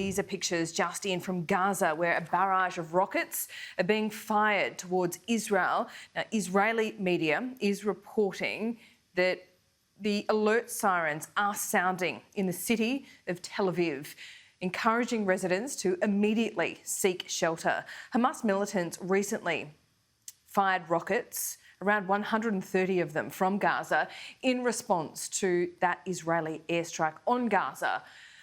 These are pictures just in from Gaza, where a barrage of rockets are being fired towards Israel. Now, Israeli media is reporting that the alert sirens are sounding in the city of Tel Aviv, encouraging residents to immediately seek shelter. Hamas militants recently fired rockets, around 130 of them, from Gaza in response to that Israeli airstrike on Gaza.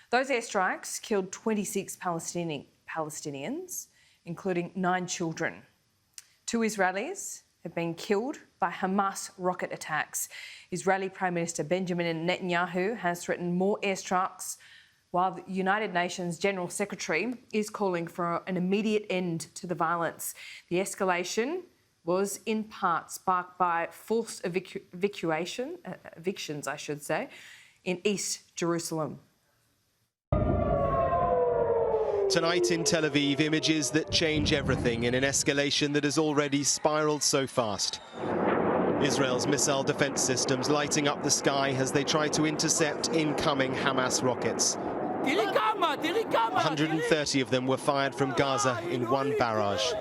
Those airstrikes killed 26 Palestinians, including 9 children. 2 Israelis have been killed by Hamas rocket attacks. Israeli Prime Minister Benjamin Netanyahu has threatened more airstrikes, while the United Nations General Secretary is calling for an immediate end to the violence. The escalation was in part sparked by forced evictions, in East Jerusalem. Tonight in Tel Aviv, images that change everything in an escalation that has already spiralled so fast. Israel's missile defense systems lighting up the sky as they try to intercept incoming Hamas rockets. 130 of them were fired from Gaza in one barrage.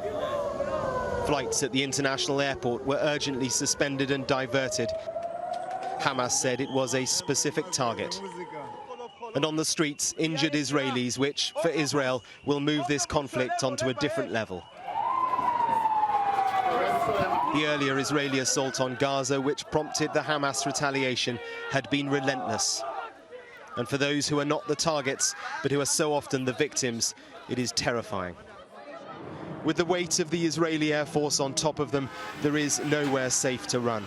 Flights at the international airport were urgently suspended and diverted. Hamas said it was a specific target. And on the streets, injured Israelis, which, for Israel, will move this conflict onto a different level. The earlier Israeli assault on Gaza, which prompted the Hamas retaliation, had been relentless. And for those who are not the targets, but who are so often the victims, it is terrifying. With the weight of the Israeli Air Force on top of them, there is nowhere safe to run.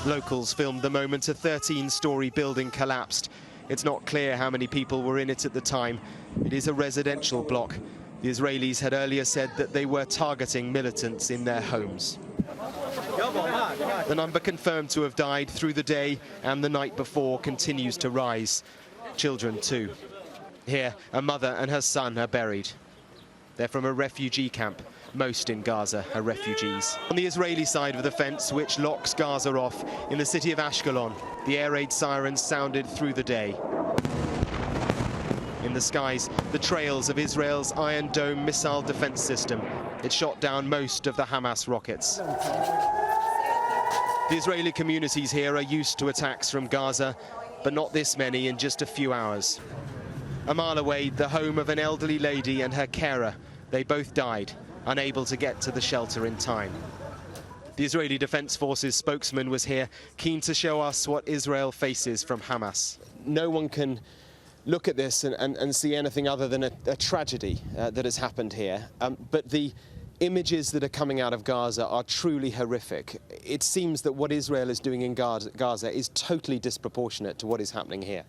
Locals filmed the moment a 13-story building collapsed. It's not clear how many people were in it at the time. It is a residential block. The Israelis had earlier said that they were targeting militants in their homes. The number confirmed to have died through the day and the night before continues to rise. Children too. Here, a mother and her son are buried. They're from a refugee camp. Most in Gaza are refugees. On the Israeli side of the fence, which locks Gaza off, in the city of Ashkelon, the air raid sirens sounded through the day. In the skies, the trails of Israel's Iron Dome missile defense system. It shot down most of the Hamas rockets. The Israeli communities here are used to attacks from Gaza, but not this many in just a few hours. A mile away, the home of an elderly lady and her carer. They both died, unable to get to the shelter in time. The Israeli Defense Forces spokesman was here, keen to show us what Israel faces from Hamas. No one can look at this and see anything other than a tragedy that has happened here. But the images that are coming out of Gaza are truly horrific. It seems that what Israel is doing in Gaza is totally disproportionate to what is happening here.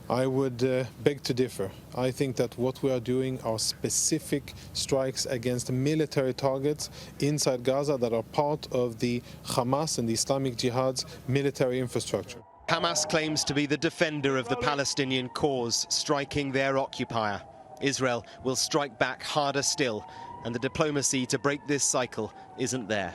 I would beg to differ. I think that what we are doing are specific strikes against military targets inside Gaza that are part of the Hamas and the Islamic Jihad's military infrastructure. Hamas claims to be the defender of the Palestinian cause, striking their occupier. Israel will strike back harder still, and the diplomacy to break this cycle isn't there.